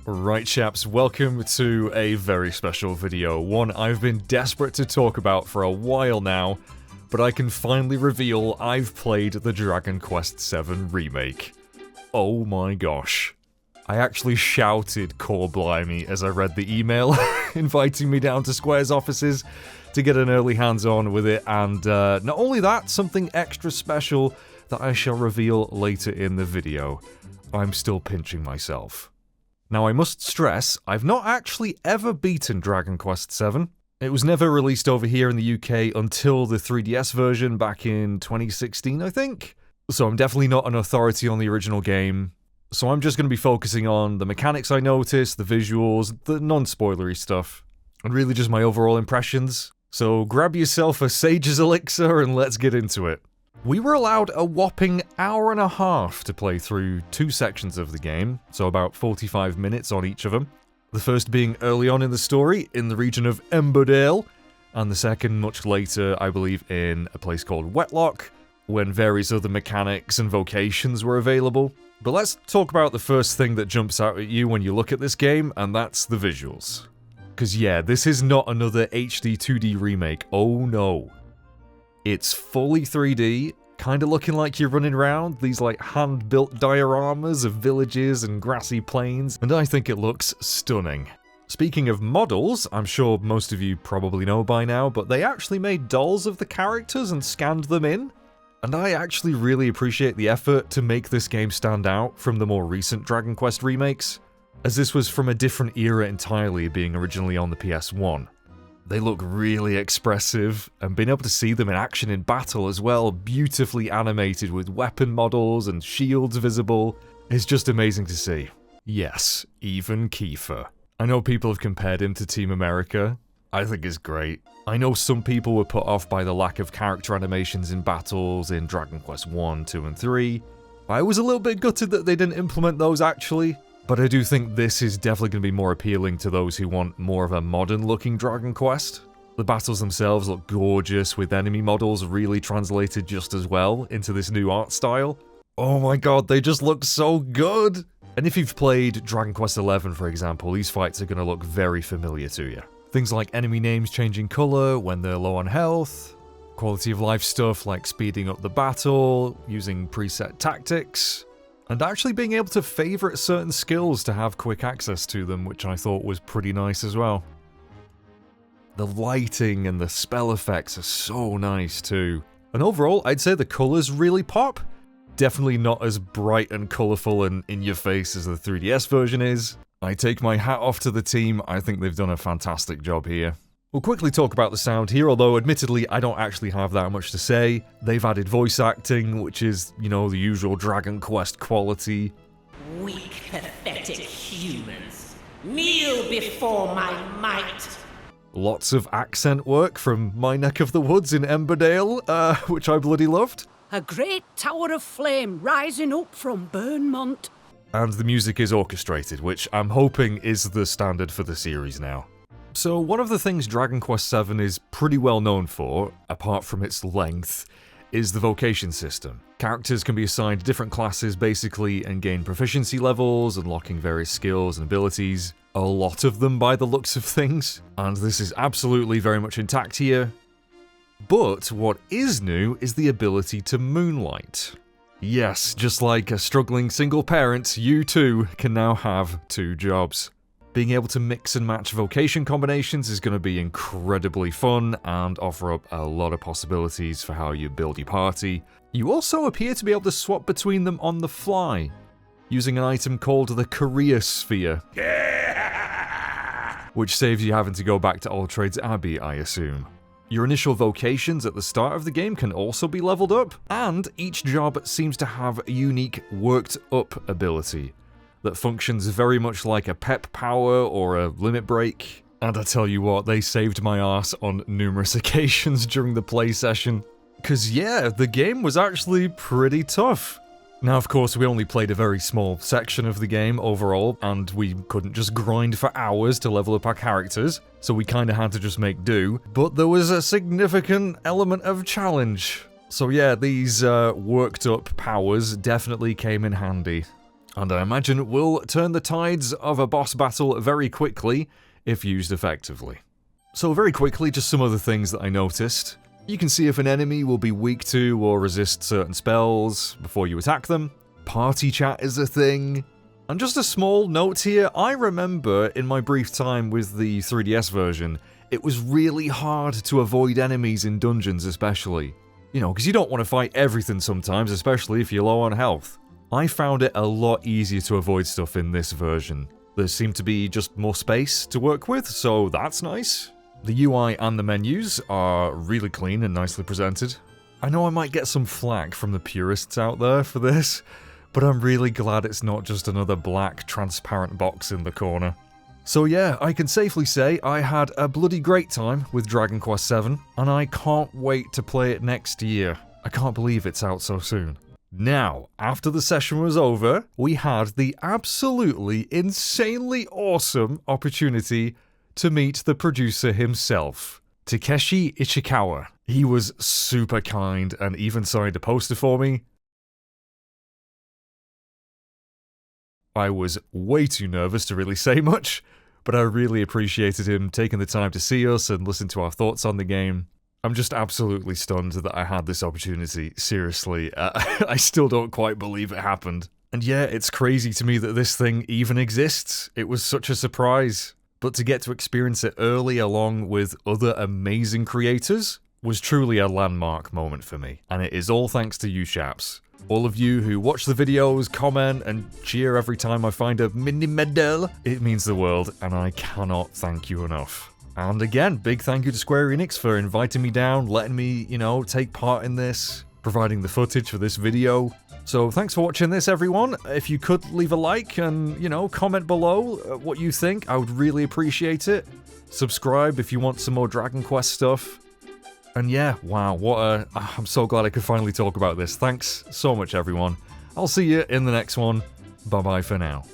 Right chaps, welcome to a very special video, one I've been desperate to talk about for a while now, but I can finally reveal I've played the Dragon Quest VII Remake. Oh my gosh. I actually shouted "Core Blimey" as I read the email inviting me down to Square's offices to get an early hands-on with it, and not only that, something extra special that I shall reveal later in the video. I'm still pinching myself. Now I must stress, I've not actually ever beaten Dragon Quest VII. It was never released over here in the UK until the 3DS version back in 2016, I think. So I'm definitely not an authority on the original game. So I'm just going to be focusing on the mechanics I noticed, the visuals, the non-spoilery stuff, and really just my overall impressions. So grab yourself a Sage's Elixir and let's get into it. We were allowed a whopping hour and a half to play through two sections of the game, so about 45 minutes on each of them. The first being early on in the story, in the region of Emberdale, and the second much later, I believe, in a place called Wetlock, when various other mechanics and vocations were available. But let's talk about the first thing that jumps out at you when you look at this game, and that's the visuals. Because yeah, this is not another HD 2D remake, oh no. It's fully 3D, kinda looking like you're running around these like hand-built dioramas of villages and grassy plains, and I think it looks stunning. Speaking of models, I'm sure most of you probably know by now, but they actually made dolls of the characters and scanned them in. And I actually really appreciate the effort to make this game stand out from the more recent Dragon Quest remakes, as this was from a different era entirely, being originally on the PS1. They look really expressive, and being able to see them in action in battle as well, beautifully animated with weapon models and shields visible, is just amazing to see. Yes, even Kiefer. I know people have compared him to Team America. I think it's great. I know some people were put off by the lack of character animations in battles in Dragon Quest 1, 2, and 3. I was a little bit gutted that they didn't implement those actually. But I do think this is definitely going to be more appealing to those who want more of a modern-looking Dragon Quest. The battles themselves look gorgeous, with enemy models really translated just as well into this new art style. Oh my god, they just look so good! And if you've played Dragon Quest XI, for example, these fights are going to look very familiar to you. Things like enemy names changing colour when they're low on health, quality of life stuff like speeding up the battle, using preset tactics, and actually being able to favourite certain skills to have quick access to them, which I thought was pretty nice as well. The lighting and the spell effects are so nice too. And overall, I'd say the colours really pop. Definitely not as bright and colourful and in your face as the 3DS version is. I take my hat off to the team, I think they've done a fantastic job here. We'll quickly talk about the sound here, although admittedly I don't actually have that much to say. They've added voice acting, which is, you know, the usual Dragon Quest quality. Weak, pathetic humans, kneel before my might. Lots of accent work from my neck of the woods in Emberdale, which I bloody loved. A great tower of flame rising up from Burnmont. And the music is orchestrated, which I'm hoping is the standard for the series now. So one of the things Dragon Quest VII is pretty well known for, apart from its length, is the Vocation system. Characters can be assigned different classes basically and gain proficiency levels, unlocking various skills and abilities. A lot of them by the looks of things, and this is absolutely very much intact here. But what is new is the ability to moonlight. Yes, just like a struggling single parent, you too can now have two jobs. Being able to mix and match vocation combinations is going to be incredibly fun and offer up a lot of possibilities for how you build your party. You also appear to be able to swap between them on the fly, using an item called the Career Sphere, which saves you having to go back to All Trades Abbey, I assume. Your initial vocations at the start of the game can also be leveled up, and each job seems to have a unique worked up ability that functions very much like a pep power or a limit break. And I tell you what, they saved my ass on numerous occasions during the play session. Cause yeah, the game was actually pretty tough. Now of course we only played a very small section of the game overall, and we couldn't just grind for hours to level up our characters, so we kinda had to just make do, but there was a significant element of challenge. So yeah, these worked up powers definitely came in handy. and I imagine will turn the tides of a boss battle very quickly if used effectively. So very quickly, just some other things that I noticed. You can see if an enemy will be weak to or resist certain spells before you attack them. Party chat is a thing. And just a small note here, I remember in my brief time with the 3DS version, it was really hard to avoid enemies in dungeons especially. You know, because you don't want to fight everything sometimes, especially if you're low on health. I found it a lot easier to avoid stuff in this version. There seemed to be just more space to work with, so that's nice. The UI and the menus are really clean and nicely presented. I know I might get some flack from the purists out there for this, but I'm really glad it's not just another black, transparent box in the corner. So yeah, I can safely say I had a bloody great time with Dragon Quest VII, and I can't wait to play it next year. I can't believe it's out so soon. Now, after the session was over, we had the absolutely insanely awesome opportunity to meet the producer himself, Takeshi Ichikawa. He was super kind and even signed a poster for me. I was way too nervous to really say much, but I really appreciated him taking the time to see us and listen to our thoughts on the game. I'm just absolutely stunned that I had this opportunity, seriously. I still don't quite believe it happened. And yeah, it's crazy to me that this thing even exists. It was such a surprise. But to get to experience it early along with other amazing creators was truly a landmark moment for me. And it is all thanks to you chaps. All of you who watch the videos, comment, and cheer every time I find a mini medal. It means the world, and I cannot thank you enough. And again, big thank you to Square Enix for inviting me down, letting me, you know, take part in this, providing the footage for this video. So thanks for watching this, everyone. If you could leave a like and, you know, comment below what you think, I would really appreciate it. Subscribe if you want some more Dragon Quest stuff. And yeah, wow, I'm so glad I could finally talk about this. Thanks so much, everyone. I'll see you in the next one. Bye-bye for now.